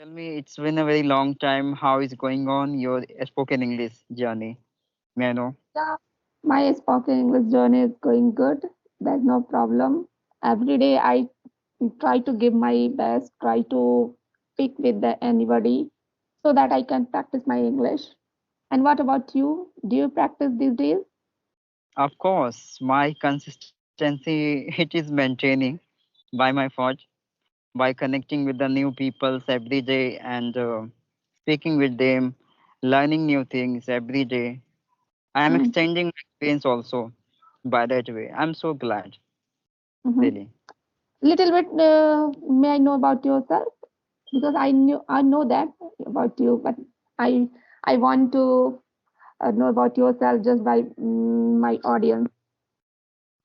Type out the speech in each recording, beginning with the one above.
Tell me, it's been a very long time. How is going on your spoken English journey? May I know? Yeah, my spoken English journey is going good. There's no problem. Every day I try to give my best, try to speak with anybody so that I can practice my English. And what about you? Do you practice these days? Of course, my consistency it is maintaining by my fault by connecting with the new peoples every day and speaking with them, learning new things every day. I am Mm-hmm. extending my experience also by that way. I'm so glad, Mm-hmm. really. Little bit, may I know about yourself? Because I know that about you, but I I want to know about yourself just by my audience.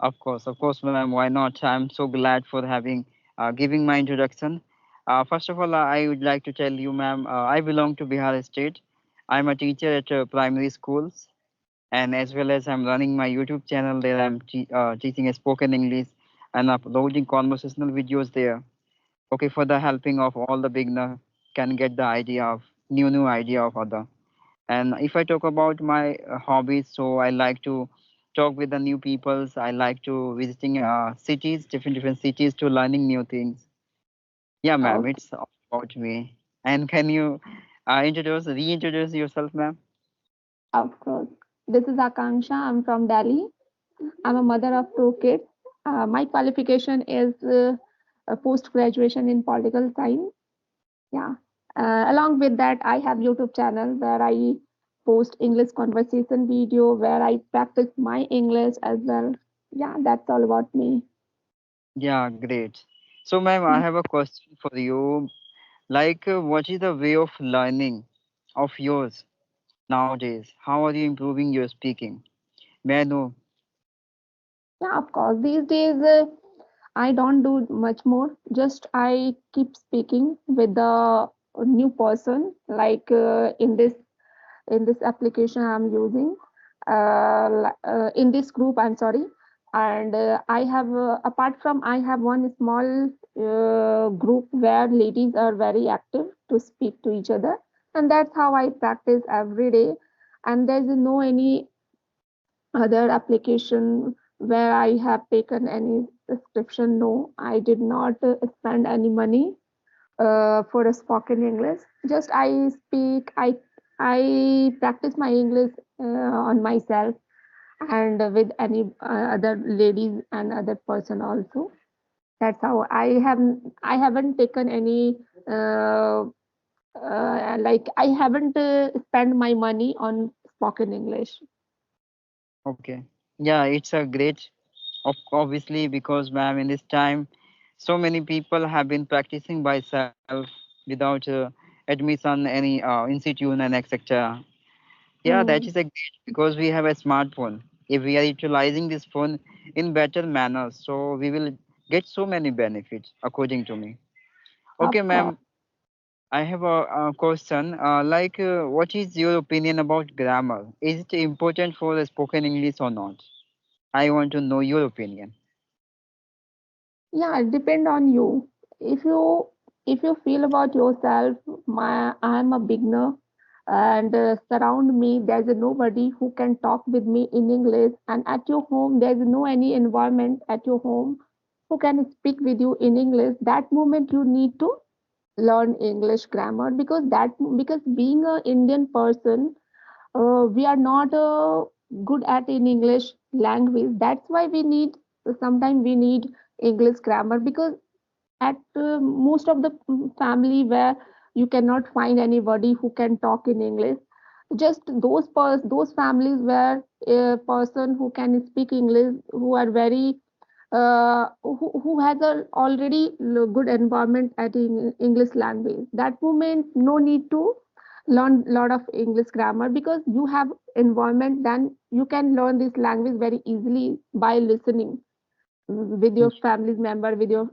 Of course, ma'am. Why not? I'm so glad for having giving my introduction. First of all, I would like to tell you, ma'am, I belong to Bihar State. I'm a teacher at primary schools, and as well as I'm running my YouTube channel there. I'm teaching spoken English and uploading conversational videos there. Okay, for the helping of all the beginner can get the idea of new idea of other. And if I talk about my hobbies, so I like to talk with the new peoples. I like to visiting cities, different cities to learning new things. Yeah, ma'am, Okay, it's all about me. And can you reintroduce yourself, ma'am? of course. This is Akanksha. I'm from Delhi. I'm a mother of two kids. My qualification is a post graduation in political science. Yeah. Along with that, I have YouTube channel where I post English conversation video where I practice my English as well. Yeah, that's all about me. Yeah, great. So, ma'am, I have a question for you. Like, what is the way of learning of yours nowadays? How are you improving your speaking? May I know? Yeah, of course. These days, I don't do much more. Just I keep speaking with the new person, like in this application I'm using, in this group. I'm sorry, and I have apart from I have one small group where ladies are very active to speak to each other, and that's how I practice every day. And there's no any other application where I have taken any subscription. No, I did not spend any money for a spoken English. Just I speak, I practice my English on myself and with any other ladies and other person also. That's how I haven't taken any like I haven't spent my money on spoken English. Okay. Yeah, it's a great, obviously, because, ma'am, in this time, so many people have been practicing by self without admission, any institute, and etc. Yeah, that is Hmm. a great because we have a smartphone. If we are utilizing this phone in better manner, so we will get so many benefits, according to me. Okay, Of course. ma'am, I have a question. What is your opinion about grammar? Is it important for the spoken English or not? I want to know your opinion. Yeah, it depend on you. If you if you feel about yourself, I'm a beginner, and surround me there's nobody who can talk with me in English, and at your home there's no any environment at your home who can speak with you in English. That moment you need to learn English grammar, because being a Indian person, we are not good at in English language. That's why we need sometimes we need English grammar, because at most of the family where you cannot find anybody who can talk in English, just those families where a person who can speak English, who are very who has a already good environment at English language. That moment, no need to learn lot of English grammar, because you have environment. Then you can learn this language very easily by listening with your family member, with your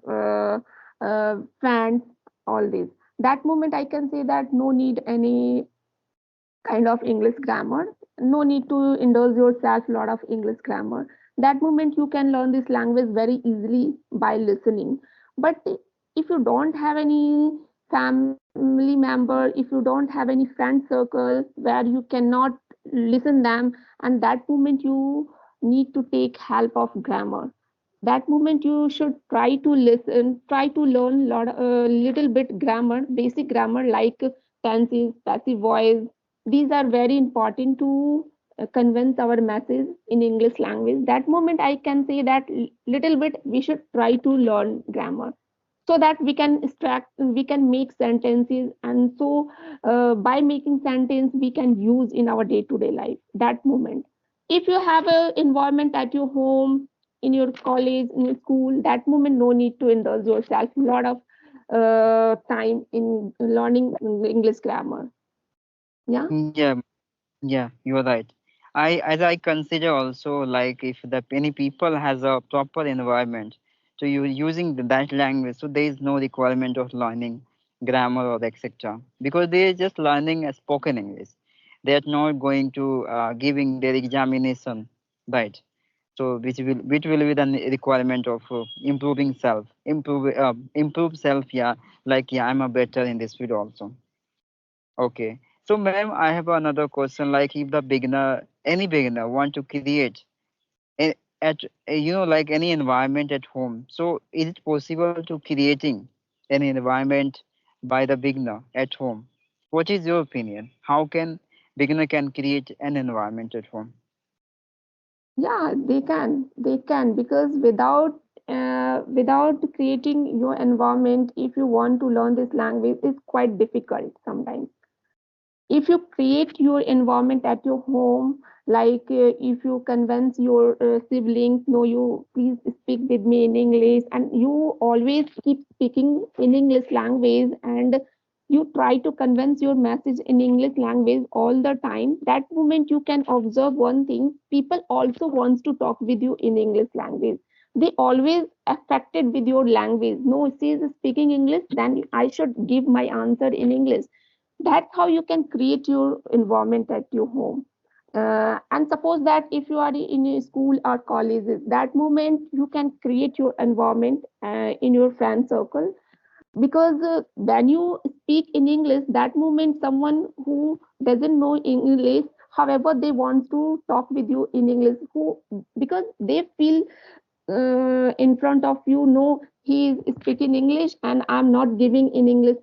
friends, all these. That moment, I can say that no need any kind of English grammar. No need to indulge yourself lot of English grammar. That moment you can learn this language very easily by listening. But if you don't have any family member, if you don't have any friend circle where you cannot listen them, and that moment you need to take help of grammar. That moment you should try to listen, try to learn little bit grammar, basic grammar like tenses, passive voice. These are very important to convince our message in English language. That moment I can say that little bit we should try to learn grammar, so that we can extract, we can make sentences, and so by making sentence we can use in our day to day life. That moment, if you have a environment at your home, in your college, in your school, that moment no need to indulge yourself a lot of time in learning English grammar. Yeah. Yeah, yeah, you are right. As I consider also, like if the any people has a proper environment to you using that language, so there is no requirement of learning grammar or etc. Because they are just learning a spoken English. They are not going to giving their examination, right? So which will be the requirement of improving self, improve self. Yeah, like yeah, I'm a better in this field also. Okay. So, ma'am, I have another question. Like, if the beginner, any beginner, want to create at like any environment at home, so is it possible to creating an environment by the beginner at home? What is your opinion? How can beginner can create an environment at home? Yeah, they can, because without creating your environment, if you want to learn this language, it's quite difficult sometimes. If you create your environment at your home, like if you convince your siblings, no, you please speak with me in English, and you always keep speaking in English language, and you try to convince your message in English language all the time, that moment you can observe one thing: people also wants to talk with you in English language. They always affected with your language. No, she is speaking English, then I should give my answer in English. That's how you can create your environment at your home. And suppose that if you are in a school or colleges, that moment you can create your environment in your friend circle, because when you speak in English, that moment someone who doesn't know English, however they want to talk with you in English, who, because they feel in front of you, no, he is speaking English and I'm not giving in English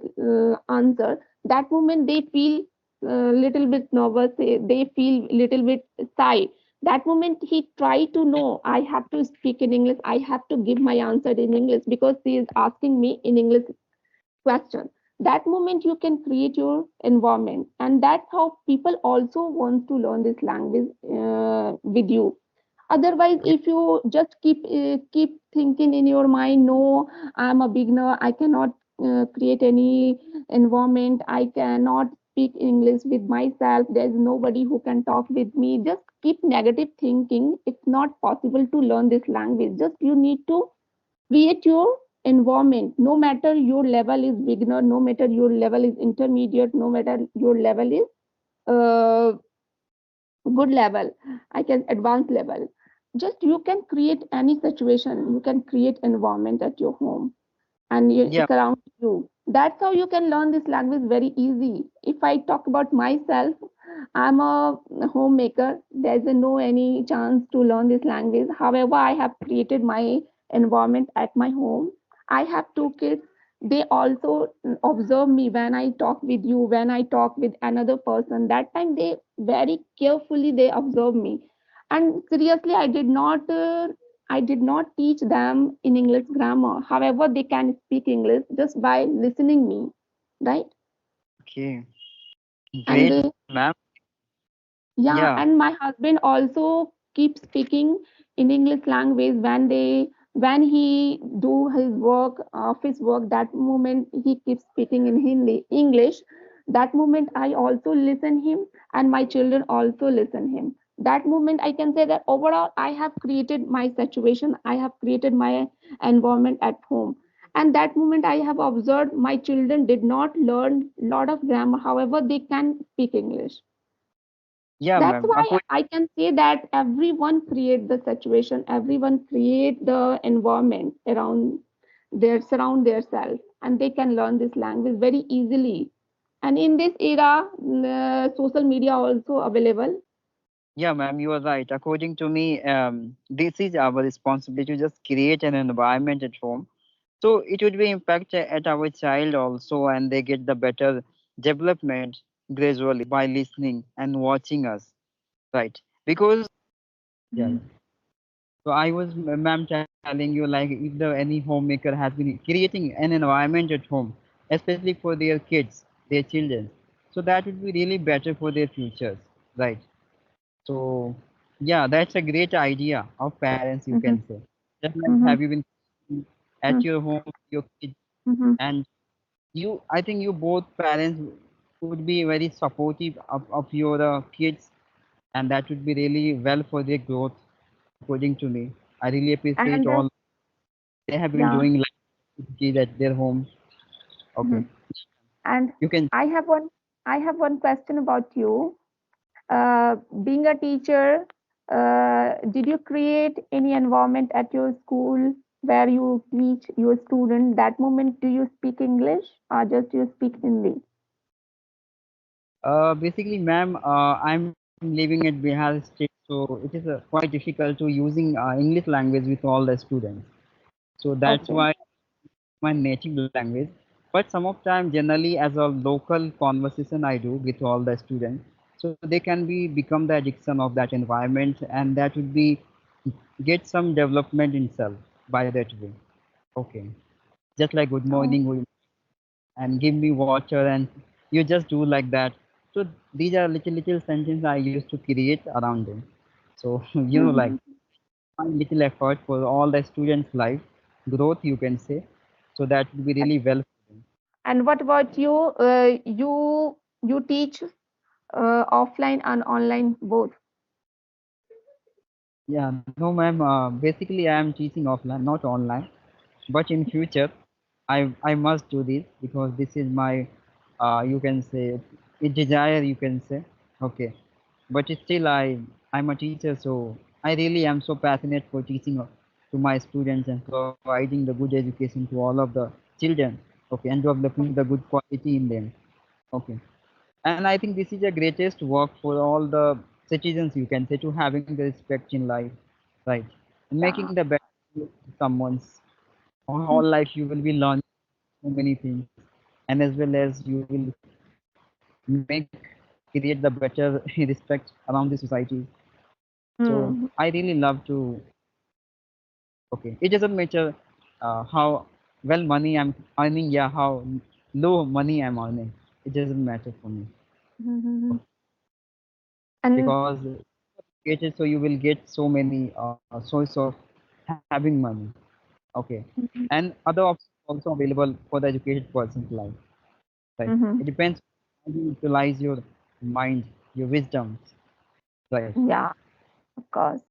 answer. That moment they feel little bit nervous, they feel little bit shy. That moment he try to know, I have to speak in English, I have to give my answer in English, because he is asking me in English question. That moment you can create your environment, and that's how people also want to learn this language with you. Otherwise, Yeah, if you just keep thinking in your mind, no, I'm a beginner, I cannot create any environment, I cannot speak English with myself, there's nobody who can talk with me, just keep negative thinking, it's not possible to learn this language. Just you need to create your environment, no matter your level is beginner, no matter your level is intermediate, no matter your level is uh, good level, I can advanced level. Just you can create any situation, you can create environment at your home and yeah, around you. That's how you can learn this language very easy. If I talk about myself, I'm a homemaker. There's no any chance to learn this language. However, I have created my environment at my home. I have two kids. They also observe me when I talk with you, when I talk with another person. That time they very carefully they observe me. And seriously, I did not teach them in English grammar. However, they can speak English just by listening me, right? okay. And Great, they, ma'am. yeah, Yeah, and my husband also keeps speaking in English language when he do his work, office work. That moment he keeps speaking in Hindi English. That moment I also listen him, and my children also listen him. That moment I can say that overall I have created my situation. I have created my environment at home. And that moment I have observed my children did not learn lot of grammar. However, they can speak English. yeah, That's ma'am. why I can say that everyone create the situation, everyone create the environment around their surround their self. and they can learn this language very easily. And in this era, social media also available. Yeah, ma'am, you are right. According to me, this is our responsibility to just create an environment at home. So it would be impact at our child also, and they get the better development gradually by listening and watching us, right? Because yeah, Mhm, yeah. So I was, ma'am, telling you like if the any homemaker has been creating an environment at home, especially for their kids, their children, so that would be really better for their futures, right? So, yeah, that's a great idea of parents, you mhm, can say. Just like mhm, have you been at mhm, your home, your kids, mhm. and I think you both parents would be very supportive of your kids, and that would be really well for their growth, according to me. I really appreciate And all they have been yeah, doing like with kids at their home. Okay, mhm. And you can. I have one, I have one question about you. Uh, Being a teacher, did you create any environment at your school where you teach your student? That moment, do you speak English or just you speak Hindi? Basically, ma'am, I'm living at Bihar state, so it is quite difficult to using English language with all the students. So that's Okay. why my native language. But some of time, generally, as a local conversation, I do with all the students. So they can be become the addiction of that environment, and that would be get some development in self by that way. Okay, just like good Oh. morning, and give me water, and you just do like that. So these are little sentences I used to create around them. So like Mhm. one little effort for all the students life growth, you can say. So that would be really well for them. And what about you? You teach offline and online both. Yeah, no, ma'am. Basically, I am teaching offline, not online. But in future, I must do this because this is my, you can say, a desire. You can say, okay. But still, I'm a teacher, so I really am so passionate for teaching to my students and providing the good education to all of the children. Okay, and developing the good quality in them. Okay. And I think this is the greatest work for all the citizens, you can say, to having the respect in life, right? And making Yeah. the best of someone's whole life, you will be learning so many things, and as well as you will make create the better respect around the society. So Mm-hmm. I really love to. Okay, it doesn't matter how well money I'm earning, yeah, how low money I'm earning. It doesn't matter for me And because get it, so you will get so many source of having money. Okay, mhm, and other options also available for the educated person's life, right? mhm. It depends how you utilize your mind, your wisdom, right? Yeah, of course.